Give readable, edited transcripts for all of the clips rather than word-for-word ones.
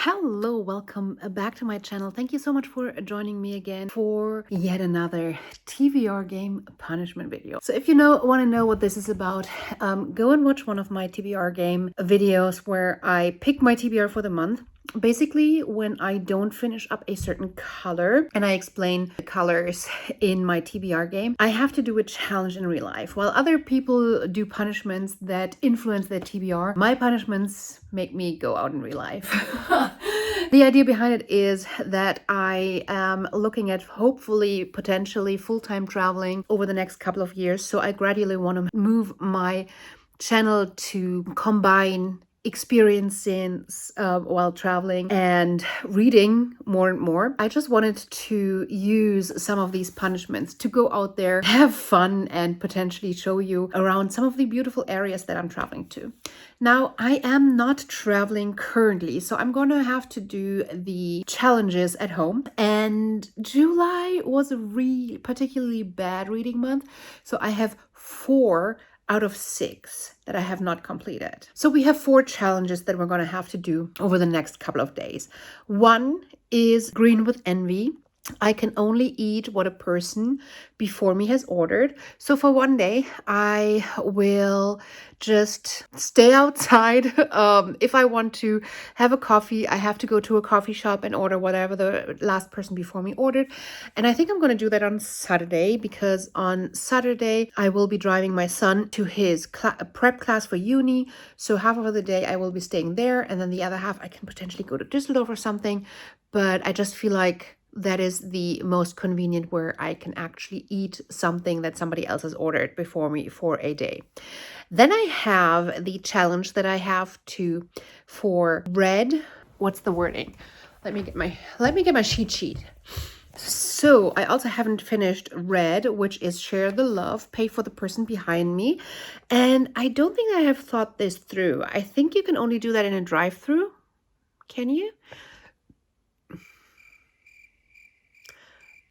Hello, welcome back to my channel. Thank you so much for joining me again for yet another TBR game punishment video. So if you want to know what this is about, go and watch one of my TBR game videos where I pick my TBR for the month. Basically, when I don't finish up a certain color and I explain the colors in my TBR game, I have to do a challenge in real life. While other people do punishments that influence their TBR, my punishments make me go out in real life. The idea behind it is that I am looking at hopefully, potentially full-time traveling over the next couple of years. So I gradually want to move my channel to combine experiences while traveling and reading more and more. I just wanted to use some of these punishments to go out there, have fun, and potentially show you around some of the beautiful areas that I'm traveling to. Now, I am not traveling currently, so I'm going to have to do the challenges at home. And July was a particularly bad reading month, so I have 4 out of 6 that I have not completed. So we have 4 challenges that we're going to have to do over the next couple of days. One is Green with Envy. I can only eat what a person before me has ordered. So for one day, I will just stay outside. If I want to have a coffee, I have to go to a coffee shop and order whatever the last person before me ordered. And I think I'm going to do that on Saturday, because on Saturday, I will be driving my son to his prep class for uni. So half of the day I will be staying there, and then the other half I can potentially go to Düsseldorf or something. But I just feel like that is the most convenient, where I can actually eat something that somebody else has ordered before me for a day. Then I have the challenge that I have to for red. What's the wording? Let me get my cheat sheet. So I also haven't finished red, which is share the love, pay for the person behind me. And I don't think I have thought this through. I think you can only do that in a drive-through. Can you?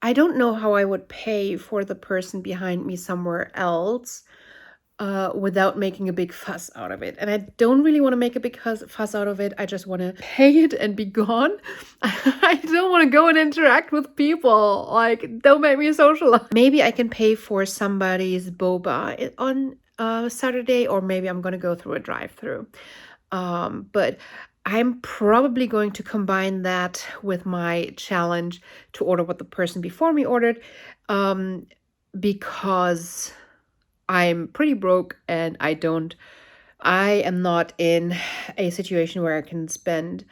I don't know how I would pay for the person behind me somewhere else without making a big fuss out of it. And I don't really want to make a big fuss out of it. I just want to pay it and be gone. I don't want to go and interact with people. Like, don't make me socialize. Maybe I can pay for somebody's boba on Saturday, or maybe I'm going to go through a drive-through. But I'm probably going to combine that with my challenge to order what the person before me ordered, because I'm pretty broke and I am not in a situation where I can spend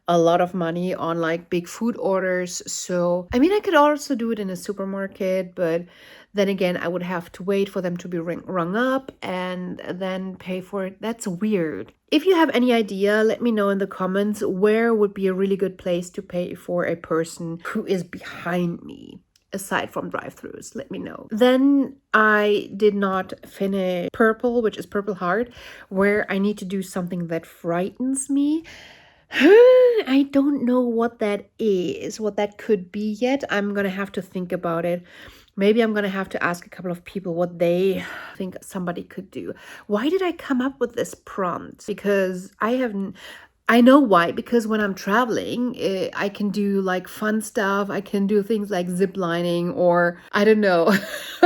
a lot of money on like big food orders. So, I mean, I could also do it in a supermarket, but then again, I would have to wait for them to be rung up and then pay for it. That's weird. If you have any idea, let me know in the comments where would be a really good place to pay for a person who is behind me. Aside from drive-thrus, let me know. Then I did not finish Purple, which is Purple Heart, where I need to do something that frightens me. I don't know what that is, what that could be yet. I'm gonna have to think about it. Maybe I'm gonna have to ask a couple of people what they think somebody could do. Why did I come up with this prompt? Because I know why, because when I'm traveling, I can do like fun stuff. I can do things like zip lining, or I don't know,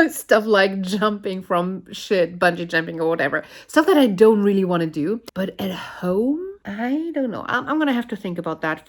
stuff like jumping from bungee jumping or whatever. Stuff that I don't really want to do. But at home, I don't know. I'm going to have to think about that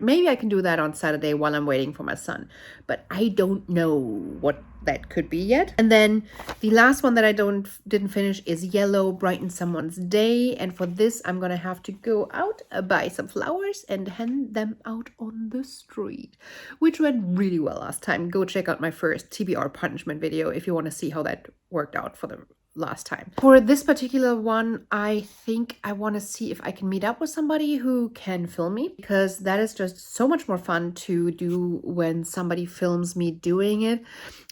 maybe I can do that on Saturday while I'm waiting for my son. But I don't know what that could be yet. And then the last one that I didn't finish is Yellow, Brighten Someone's Day. And for this, I'm going to have to go out, buy some flowers and hand them out on the street, which went really well last time. Go check out my first TBR punishment video if you want to see how that worked out for the last time. For this particular one, I think I want to see if I can meet up with somebody who can film me, because that is just so much more fun to do when somebody films me doing it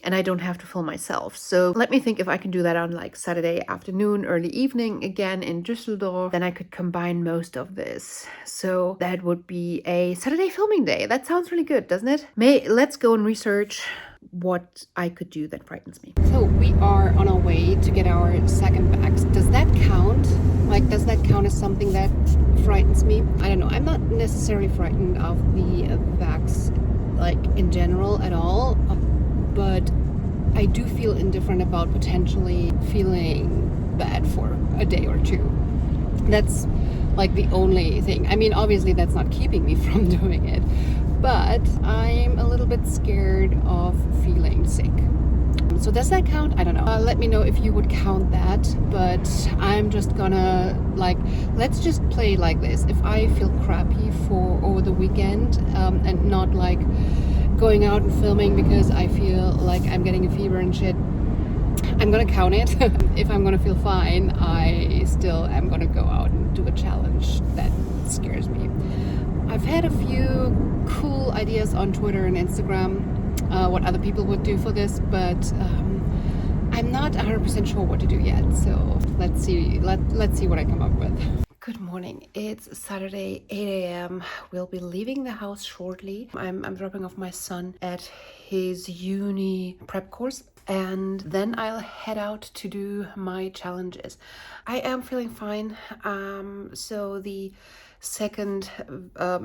and I don't have to film myself. So let me think if I can do that on like Saturday afternoon, early evening, again in Düsseldorf. Then I could combine most of this. So that would be a Saturday filming day. That sounds really good, doesn't it? Let's go and research what I could do that frightens me. So we are on our way to get our second bags. Does that count? Like, does that count as something that frightens me? I don't know. I'm not necessarily frightened of the bags, like in general at all, but I do feel indifferent about potentially feeling bad for a day or two. That's like the only thing. I mean, obviously that's not keeping me from doing it, but I'm a little bit scared of feeling sick. So does that count? I don't know. Let me know if you would count that, but I'm just gonna, like, let's just play like this. If I feel crappy for over the weekend and not like going out and filming because I feel like I'm getting a fever and shit, I'm gonna count it. If I'm gonna feel fine, I still am gonna go out and do a challenge that scares me. I've had a few cool ideas on Twitter and Instagram, what other people would do for this, but I'm not 100% sure what to do yet. So let's see what I come up with. Good morning. It's Saturday, 8 a.m. We'll be leaving the house shortly. I'm dropping off my son at his uni prep course, and then I'll head out to do my challenges. I am feeling fine. So the second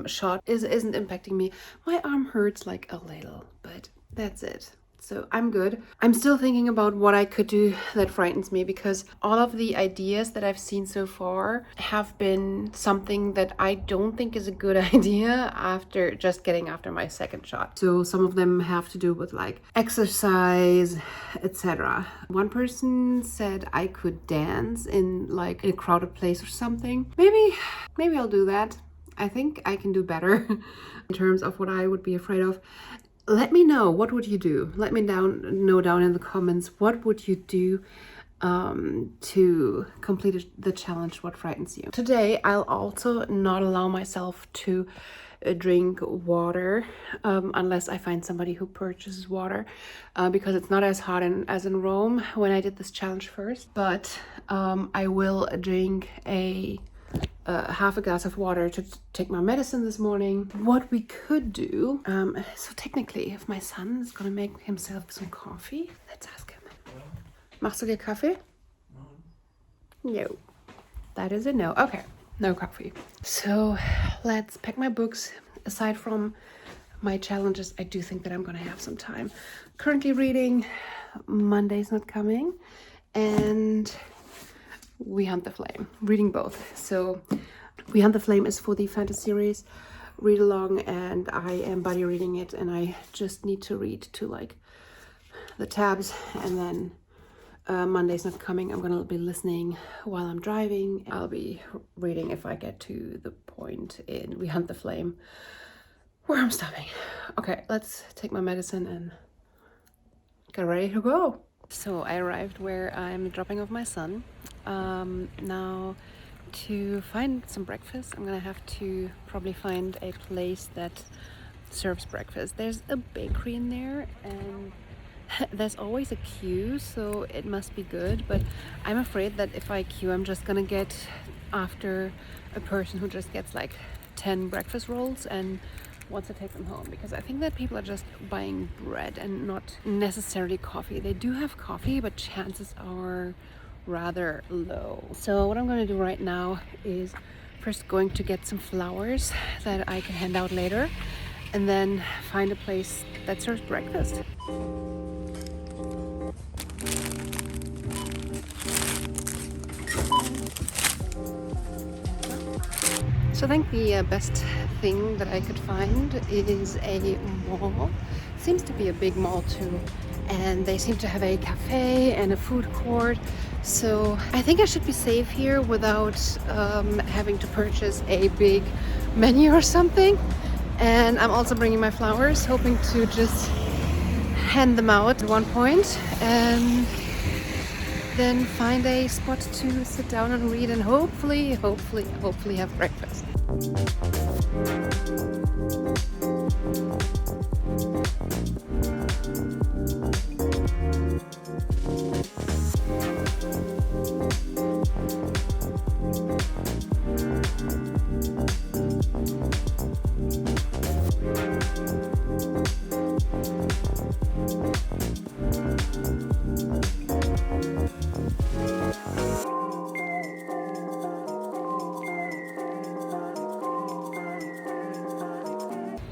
shot isn't impacting me. My arm hurts like a little, but that's it. So I'm good. I'm still thinking about what I could do that frightens me, because all of the ideas that I've seen so far have been something that I don't think is a good idea after just getting after my second shot. So some of them have to do with like exercise, etc. One person said I could dance in like a crowded place or something. Maybe I'll do that. I think I can do better in terms of what I would be afraid of. Let me know, what would you do? Let me know down in the comments, what would you do to complete the challenge, what frightens you. Today, I'll also not allow myself to drink water unless I find somebody who purchases water, because it's not as hot as in Rome when I did this challenge first. But I will drink half a glass of water to take my medicine this morning. What we could do, so technically, if my son is gonna make himself some coffee, let's ask him. Machst du dir Kaffee? No. That is a no. Okay, no coffee. So let's pack my books. Aside from my challenges, I do think that I'm gonna have some time. Currently reading Monday's Not Coming and We Hunt the Flame, reading both. So We Hunt the Flame is for the fantasy series Read Along, and I am buddy reading it, and I just need to read to like the tabs, and then Monday's Not Coming I'm gonna be listening while I'm driving. I'll be reading if I get to the point in We Hunt the Flame where I'm stopping. Okay, let's take my medicine and get ready to go. So I arrived where I'm dropping off my son. Now, to find some breakfast, I'm gonna have to probably find a place that serves breakfast. There's a bakery in there, and there's always a queue, so it must be good, but I'm afraid that if I queue, I'm just gonna get after a person who just gets like 10 breakfast rolls and wants to take them home, because I think that people are just buying bread and not necessarily coffee. They do have coffee, but chances are rather low. So what I'm going to do right now is first going to get some flowers that I can hand out later, and then find a place that serves breakfast. So I think the best thing that I could find is a mall. Seems to be a big mall too, and they seem to have a cafe and a food court. So I think I should be safe here without having to purchase a big menu or something. And I'm also bringing my flowers, hoping to just hand them out at one point and then find a spot to sit down and read, and hopefully have breakfast.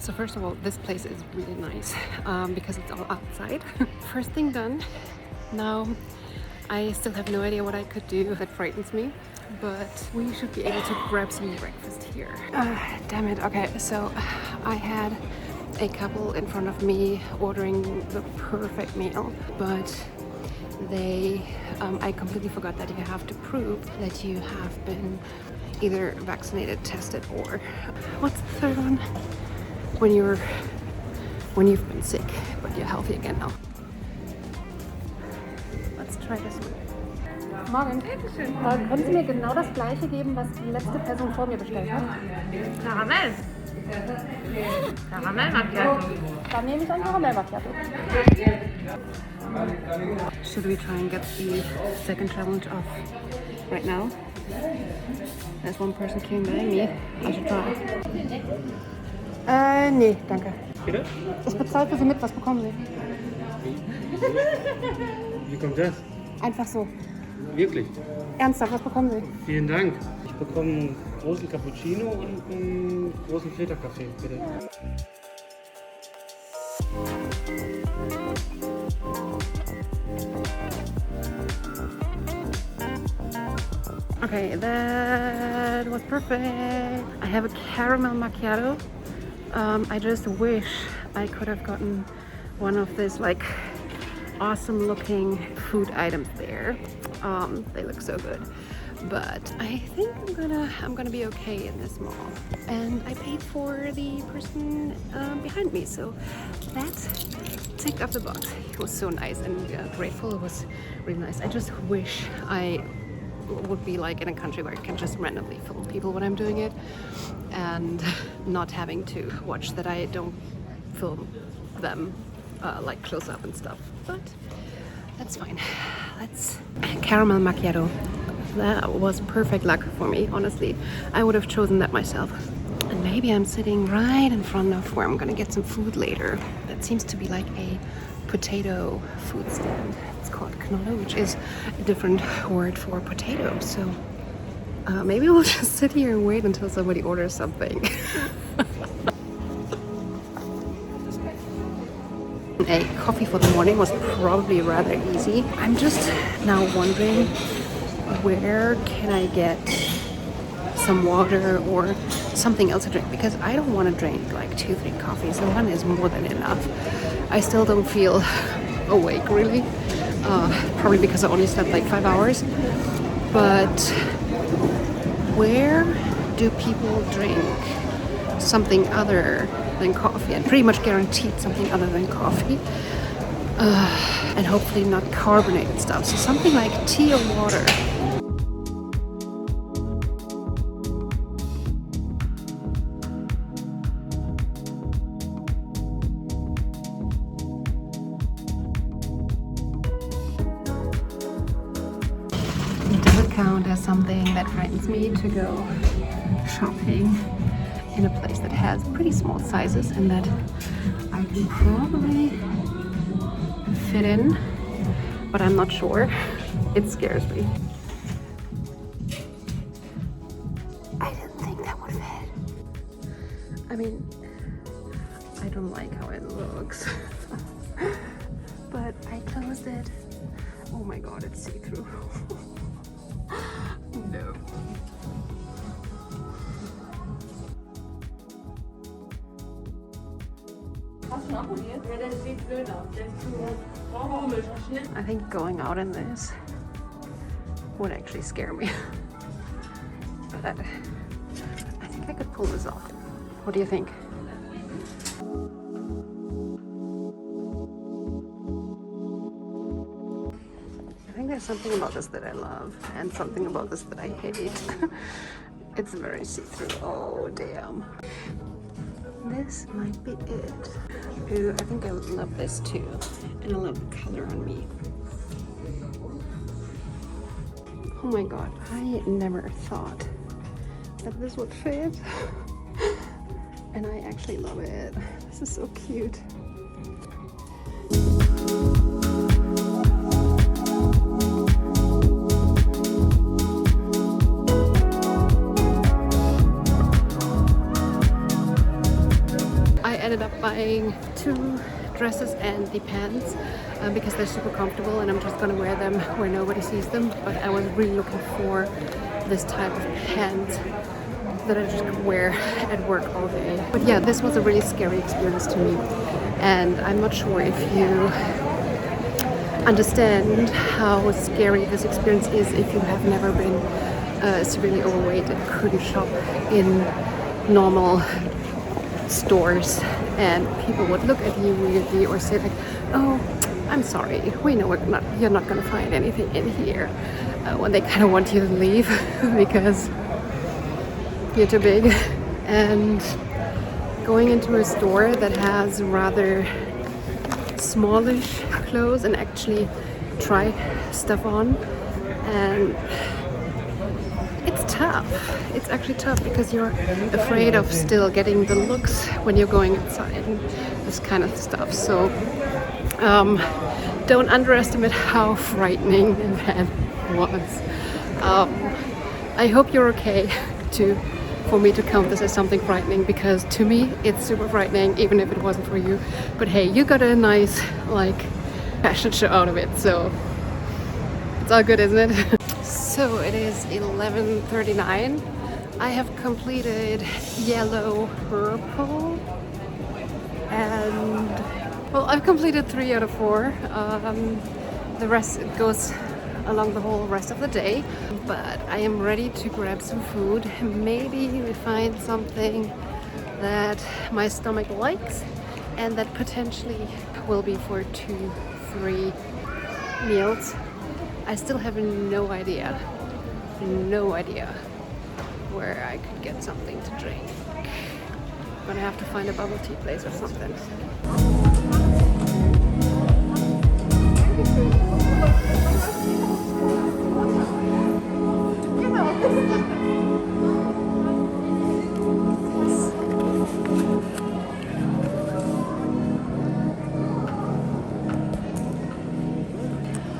So first of all, this place is really nice because it's all outside. First thing done. Now I still have no idea what I could do. That frightens me, but we should be able to grab some breakfast here. Damn it. Okay, so I had a couple in front of me ordering the perfect meal, but I completely forgot that you have to prove that you have been either vaccinated, tested, or what's the third one? When you've been sick, but you're healthy again now. Let's try this one. Morgen. Können Sie mir genau das gleiche geben, was die letzte Person vor mir bestellt hat? Karamell. Karamell Macchiato. Dann nehme ich ein Karamell Macchiato. Should we try and get the second challenge off right now? There's one person queuing behind me. I should try. Nee, danke. Bitte? Ich bezahle für Sie mit, was bekommen Sie? Wie kommt das? Einfach so. Wirklich? Ernsthaft, was bekommen Sie? Vielen Dank. Ich bekomme einen großen Cappuccino und einen großen Filterkaffee, bitte. Okay, that was perfect. I have a caramel macchiato. I just wish I could have gotten one of these like awesome looking food items there. They look so good. But I think I'm gonna be okay in this mall. And I paid for the person behind me, so that's ticked off the box. It was so nice and grateful. It was really nice. I just wish I would be like in a country where I can just randomly film people when I'm doing it and not having to watch that I don't film them like close up and stuff. But that's fine. Let's caramel macchiato. That was perfect luck for me, honestly. I would have chosen that myself. And maybe I'm sitting right in front of where I'm gonna get some food later. That seems to be like a potato food stand. It's called Knolle, which is a different word for potato. So maybe we'll just sit here and wait until somebody orders something. A coffee for the morning was probably rather easy. I'm just now wondering, where can I get some water or something else to drink, because I don't want to drink like 2-3 coffees. The one is more than enough. I still don't feel awake really, probably because I only slept like 5 hours. But where do people drink something other than coffee, and pretty much guaranteed something other than coffee, and hopefully not carbonated stuff, so something like tea or water. Does it count as something that frightens me to go shopping in a place that has pretty small sizes and that I can probably fit in, but I'm not sure. It scares me. I didn't think that would fit. I mean, I don't like how it looks. But I closed it. Oh my god, it's see-through. No. I think going out in this would actually scare me. But I think I could pull this off. What do you think? I think there's something about this that I love and something about this that I hate. It's very see-through. Oh damn. This might be it. Ooh, I think I would love this too. And I love the color on me. Oh my god, I never thought that this would fit. And I actually love it. This is so cute. ended up buying 2 dresses and the pants because they're super comfortable and I'm just gonna wear them where nobody sees them. But I was really looking for this type of pants that I just could wear at work all day. But yeah, this was a really scary experience to me, and I'm not sure if you understand how scary this experience is if you have never been severely overweight and couldn't shop in normal stores, and people would look at you weirdly or say like, oh, I'm sorry, we know you're not gonna find anything in here, when they kind of want you to leave because you're too big. And going into a store that has rather smallish clothes and actually try stuff on, and it's tough. It's actually tough because you're afraid of still getting the looks when you're going inside and this kind of stuff. So don't underestimate how frightening that was. I hope you're okay for me to count this as something frightening, because to me it's super frightening even if it wasn't for you. But hey, you got a nice like fashion show out of it, so it's all good, isn't it? So it is 11:39. I have completed yellow, purple, and well, I've completed 3 out of 4. The rest goes along the whole rest of the day, but I am ready to grab some food. Maybe we find something that my stomach likes and that potentially will be for 2-3 meals. I still have no idea where I could get something to drink. I'm gonna have to find a bubble tea place or something.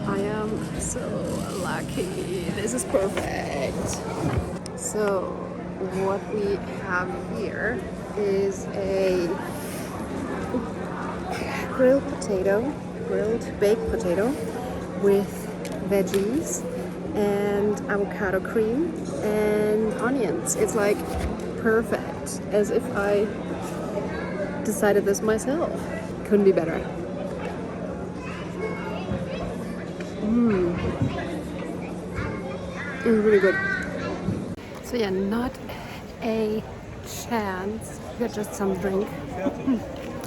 I am so lucky. This is perfect. So what we have here is a grilled baked potato with veggies and avocado cream and onions. It's like perfect, as if I decided this myself. Couldn't be better. It's really good. So yeah, not a chance. Get just some drink.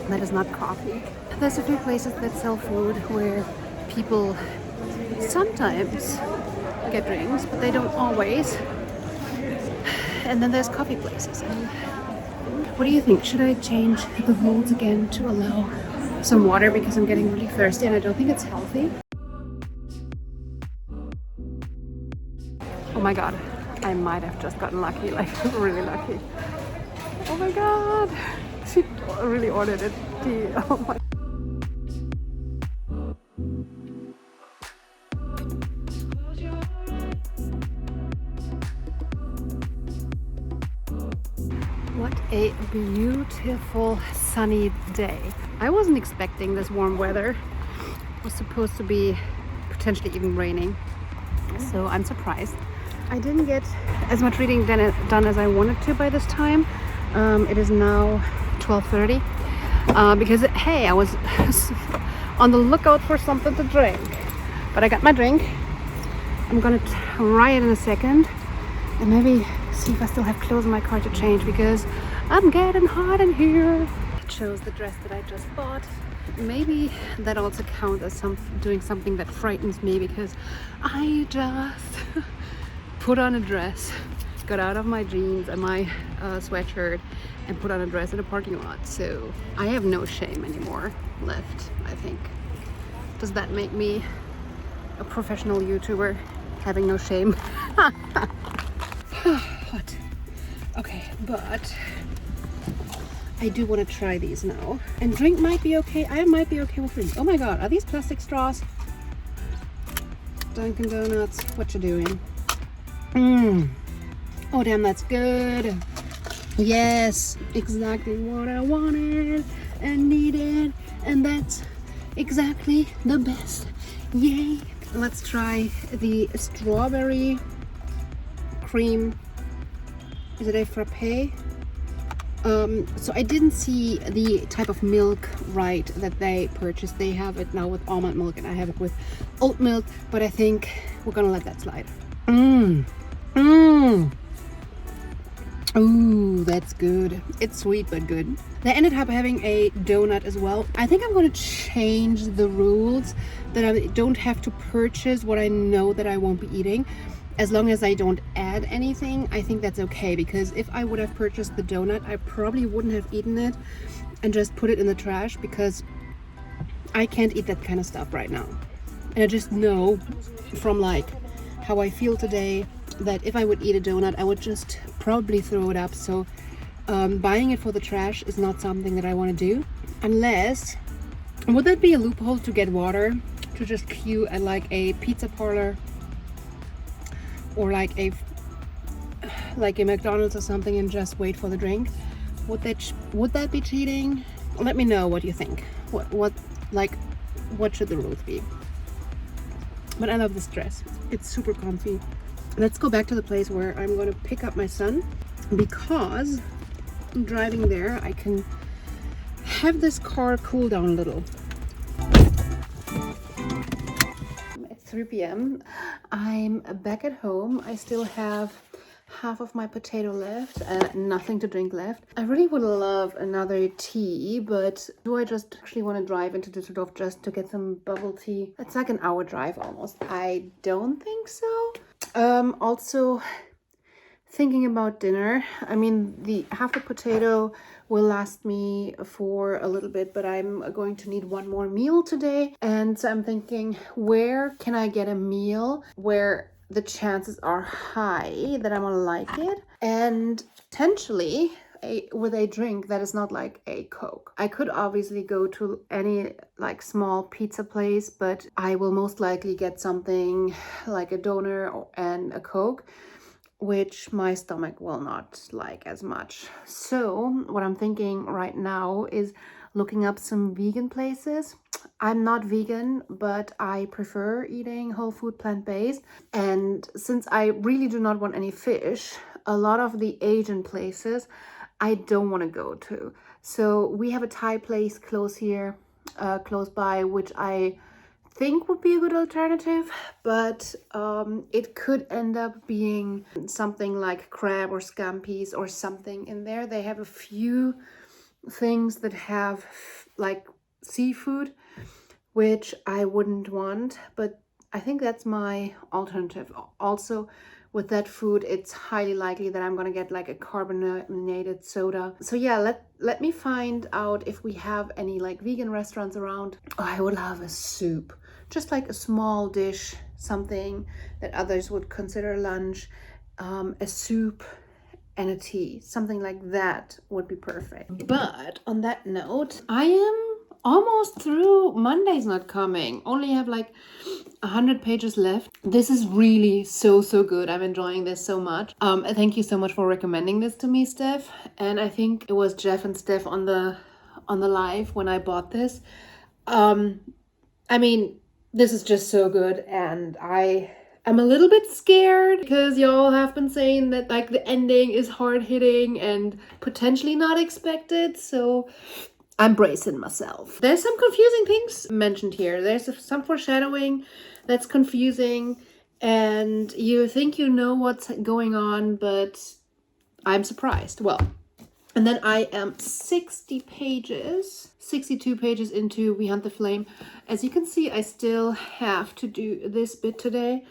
That is not coffee. There's a few places that sell food where people sometimes get drinks, but they don't always. And then there's coffee places. And what do you think? Should I change the rules again to allow some water because I'm getting really thirsty and I don't think it's healthy? Oh my god, I might have just gotten lucky, like really lucky. Oh my god, she really ordered it. Oh my. What a beautiful sunny day. I wasn't expecting this warm weather. It was supposed to be potentially even raining, so I'm surprised. I didn't get as much reading done as I wanted to by this time. It is now 12:30 because hey, I was on the lookout for something to drink, but I got my drink. I'm gonna try it in a second and maybe see if I still have clothes in my car to change because I'm getting hot in here. I chose the dress that I just bought. Maybe that also counts as doing something that frightens me, because I just put on a dress, got out of my jeans and my sweatshirt and put on a dress in a parking lot. So I have no shame anymore left, I think. Does that make me a professional YouTuber having no shame? Hot. Okay, but I do want to try these now. And drink might be okay. I might be okay with drink. Oh my god, are these plastic straws? Dunkin' Donuts, what you doing? Oh damn, that's good. Yes, exactly what I wanted and needed, and that's exactly the best. Yay! Let's try the strawberry cream. Is it a frappe? So I didn't see the type of milk right that they purchased. They have it now with almond milk and I have it with oat milk, but I think we're gonna let that slide. Ooh, that's good. It's sweet but good. They ended up having a donut as well. I think I'm going to change the rules that I don't have to purchase what I know that I won't be eating. As long as I don't add anything, I think that's okay, because if I would have purchased the donut, I probably wouldn't have eaten it and just put it in the trash, because I can't eat that kind of stuff right now. And I just know from like how I feel today that if I would eat a donut, I would just probably throw it up. So buying it for the trash is not something that I want to do. Unless, would that be a loophole to get water, to just queue at like a pizza parlor or like a McDonald's or something and just wait for the drink? Would that be cheating? Let me know what you think. What should the rules be? But I love this dress. It's super comfy. Let's go back to the place where I'm going to pick up my son, because driving there I can have this car cool down a little. It's 3 p.m. I'm back at home. I still have half of my potato left, nothing to drink left. I really would love another tea, but do I just actually want to drive into Düsseldorf just to get some bubble tea? It's like an hour drive almost. I don't think so. Also thinking about dinner. I mean, the half a potato will last me for a little bit, but I'm going to need one more meal today. And so I'm thinking, where can I get a meal where the chances are high that I'm gonna like it, and potentially with a drink that is not like a Coke. I could obviously go to any like small pizza place, but I will most likely get something like a doner and a Coke, which my stomach will not like as much. So what I'm thinking right now is looking up some vegan places. I'm not vegan, but I prefer eating whole food, plant-based. And since I really do not want any fish, a lot of the Asian places I don't want to go to. So we have a Thai place close by, which I think would be a good alternative, but it could end up being something like crab or scampi's or something in there. They have a few things that have like seafood, which I wouldn't want, but I think that's my alternative. Also, with that food, it's highly likely that I'm gonna get like a carbonated soda. So yeah, let me find out if we have any like vegan restaurants around. Oh, I would love a soup, just like a small dish, something that others would consider lunch. A soup and a tea, something like that would be perfect. But on that note, I am almost through. Monday's not coming. Only have like 100 pages left. This is really so good. I'm enjoying this so much. Thank you so much for recommending this to me, Steph. And I think it was Jeff and Steph on the live when I bought this. I mean, this is just so good, and I'm a little bit scared because y'all have been saying that like the ending is hard hitting and potentially not expected. So I'm bracing myself. There's some confusing things mentioned here. There's some foreshadowing that's confusing, and you think you know what's going on, but I'm surprised. Well, and then I am 62 pages into We Hunt the Flame. As you can see, I still have to do this bit today,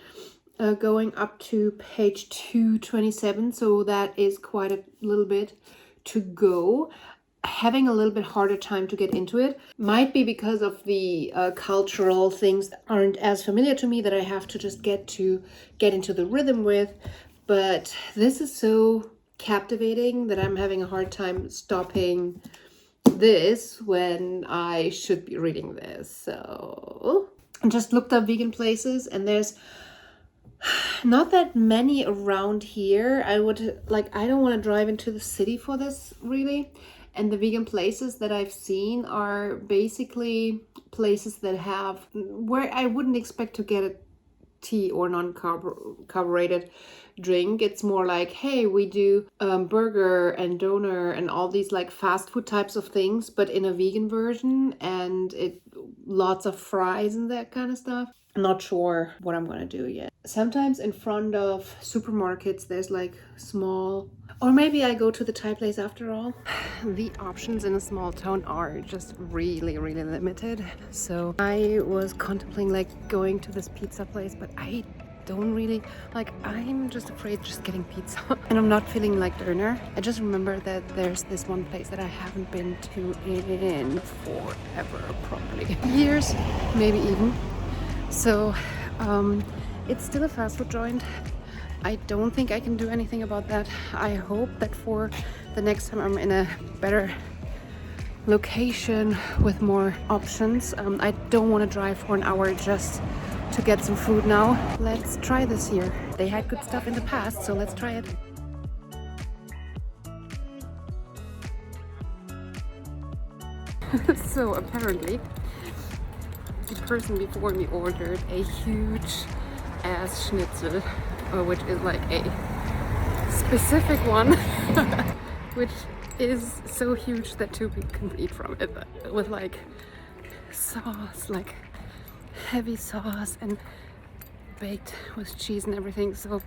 going up to page 227. So that is quite a little bit to go. Having a little bit harder time to get into it. Might be because of the cultural things that aren't as familiar to me that I have to just get into the rhythm with. But this is so captivating that I'm having a hard time stopping this when I should be reading this. So I just looked up vegan places, and there's Not that many around here. I don't want to drive into the city for this really. And the vegan places that I've seen are basically places that have where I wouldn't expect to get a tea or non-carbonated drink. It's more like, hey, we do burger and doner and all these like fast food types of things, but in a vegan version, and it lots of fries and that kind of stuff. I'm not sure what I'm gonna do yet. Sometimes in front of supermarkets there's like small, or maybe I go to the Thai place after all. The options in a small town are just really limited. So I was contemplating like going to this pizza place, but I don't really like, I'm just afraid just getting pizza and I'm not feeling like dinner. I just remember that there's this one place that I haven't been to in forever, probably years, maybe even. So it's still a fast food joint. I don't think I can do anything about that. I hope that for the next time I'm in a better location with more options. I don't want to drive for an hour just to get some food now. Let's try this here. They had good stuff in the past, so let's try it. So apparently the person before me ordered a huge ass schnitzel, which is like a specific one, which is so huge that two people can eat from it, with like sauce, like heavy sauce, and baked with cheese and everything. So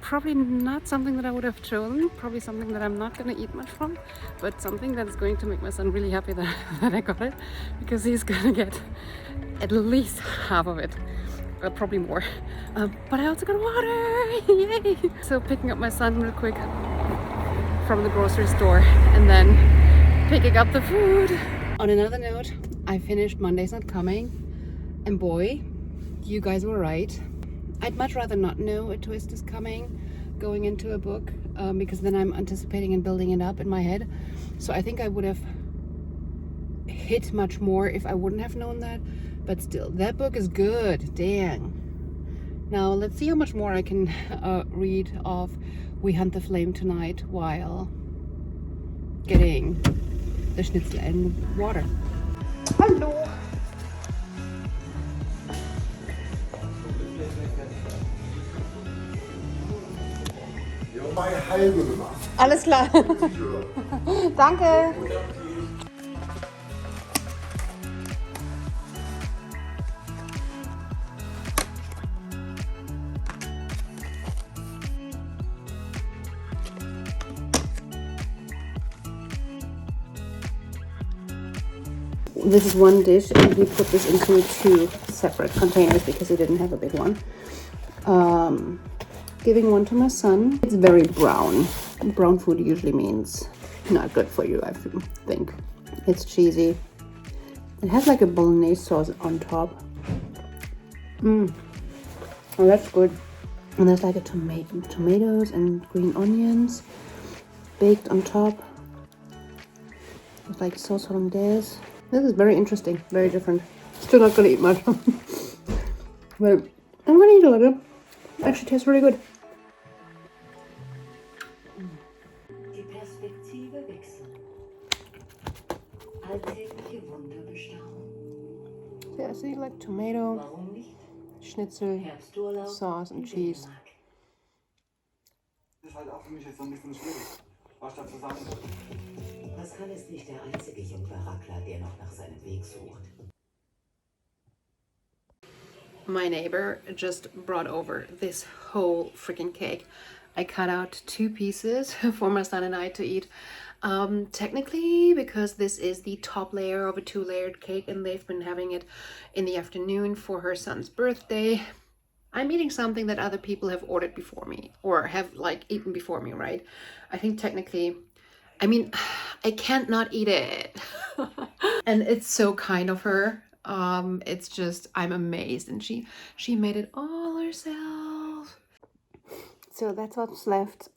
probably not something that I would have chosen, probably something that I'm not gonna eat much from, but something that's going to make my son really happy that I got it, because he's gonna get at least half of it, probably more. But I also got water. Yay! So picking up my son real quick from the grocery store and then picking up the food. On another note, I finished Monday's Not Coming, and boy, you guys were right. I'd much rather not know a twist is coming going into a book, because then I'm anticipating and building it up in my head. So I think I would have hit much more if I wouldn't have known that. But still, that book is good. Dang. Now let's see how much more I can read of We Hunt the Flame Tonight while getting the schnitzel and water. Hallo! Alles klar. Danke. This is one dish, and we put this into 2 separate containers because he didn't have a big one. Giving one to my son. It's very brown. Brown food usually means not good for you, I think. It's cheesy. It has like a bolognese sauce on top. Oh, that's good. And there's like a tomatoes and green onions baked on top. It's like sauce hollandaise. This is very interesting, very different. Still not gonna eat much. But I'm gonna eat a little. Actually tastes really good. Die Perspektive wechseln. Alltägliche Wunder bestaunen. Yeah, I see like tomato, Warum nicht? schnitzel, Herbsturlaub sauce and in cheese. Dänemark. Das ist halt auch für mich jetzt so ein bisschen schwierig, was da zu sagen ist. Pascal ist nicht der einzige Jungbarackler, der noch nach seinem Weg sucht. My neighbor just brought over this whole freaking cake. I cut out 2 pieces for my son and I to eat. Technically, because this is the top layer of a 2-layered cake and they've been having it in the afternoon for her son's birthday, I'm eating something that other people have ordered before me or have like eaten before me, right? I think technically, I mean, I can't not eat it. And it's so kind of her. It's just, I'm amazed, and she made it all herself. So that's what's left.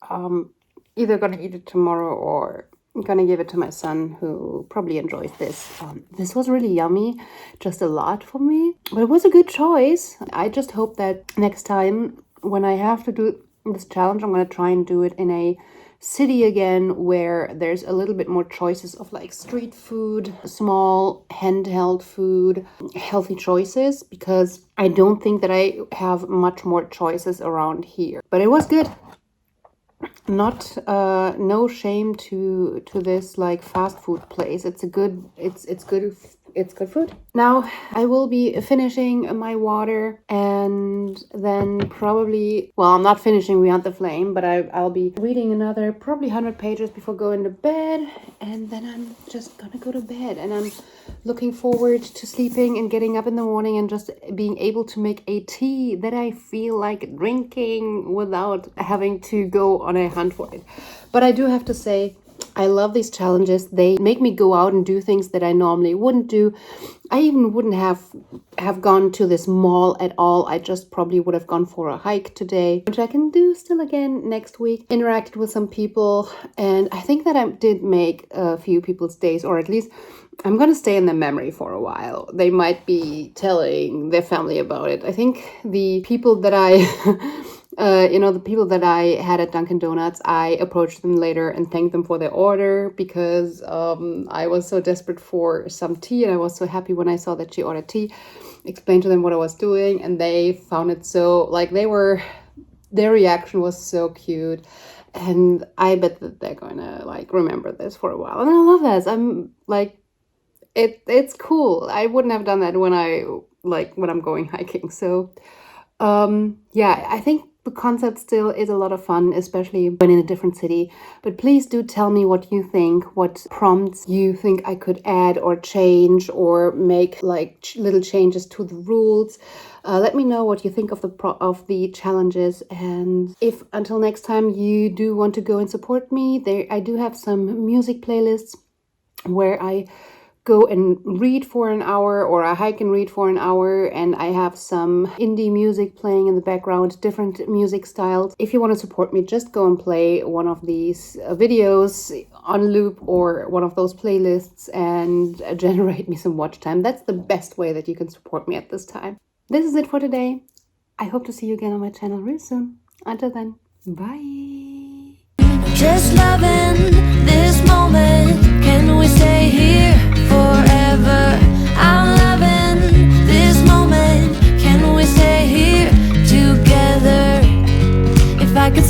Either gonna eat it tomorrow or gonna give it to my son, who probably enjoys this. This was really yummy, just a lot for me, but it was a good choice. I just hope that next time when I have to do this challenge, I'm going to try and do it in a city again where there's a little bit more choices of like street food, small handheld food, healthy choices, because I don't think that I have much more choices around here. But it was good. Not no shame to this like fast food place. It's good food. Now I will be finishing my water, and then probably, well, I'm not finishing Beyond the Flame, but I'll be reading another probably 100 pages before going to bed, and then I'm just gonna go to bed, and I'm looking forward to sleeping and getting up in the morning and just being able to make a tea that I feel like drinking without having to go on a hunt for it. But I do have to say, I love these challenges. They make me go out and do things that I normally wouldn't do. I even wouldn't have gone to this mall at all. I just probably would have gone for a hike today, which I can do still again next week. Interacted with some people, and I think that I did make a few people's days, or at least I'm going to stay in their memory for a while. They might be telling their family about it. I think the people that I... the people that I had at Dunkin' Donuts, I approached them later and thanked them for their order, because I was so desperate for some tea, and I was so happy when I saw that she ordered tea. Explained to them what I was doing, and they found it so, like, their reaction was so cute, and I bet that they're gonna like remember this for a while. And I love this. I'm like, it's cool. I wouldn't have done that when I'm going hiking. So yeah, I think the concept still is a lot of fun, especially when in a different city. But please do tell me what you think, what prompts you think I could add or change, or make like little changes to the rules. Let me know what you think of the challenges. And if until next time you do want to go and support me, I do have some music playlists where I go and read for an hour, or I hike and read for an hour, and I have some indie music playing in the background, different music styles. If you want to support me, just go and play one of these videos on loop, or one of those playlists, and generate me some watch time. That's the best way that you can support me at this time. This is it for today. I hope to see you again on my channel real soon. Until then, bye. Just loving this moment. Can we stay here forever? I'm loving this moment. Can we stay here together? If I could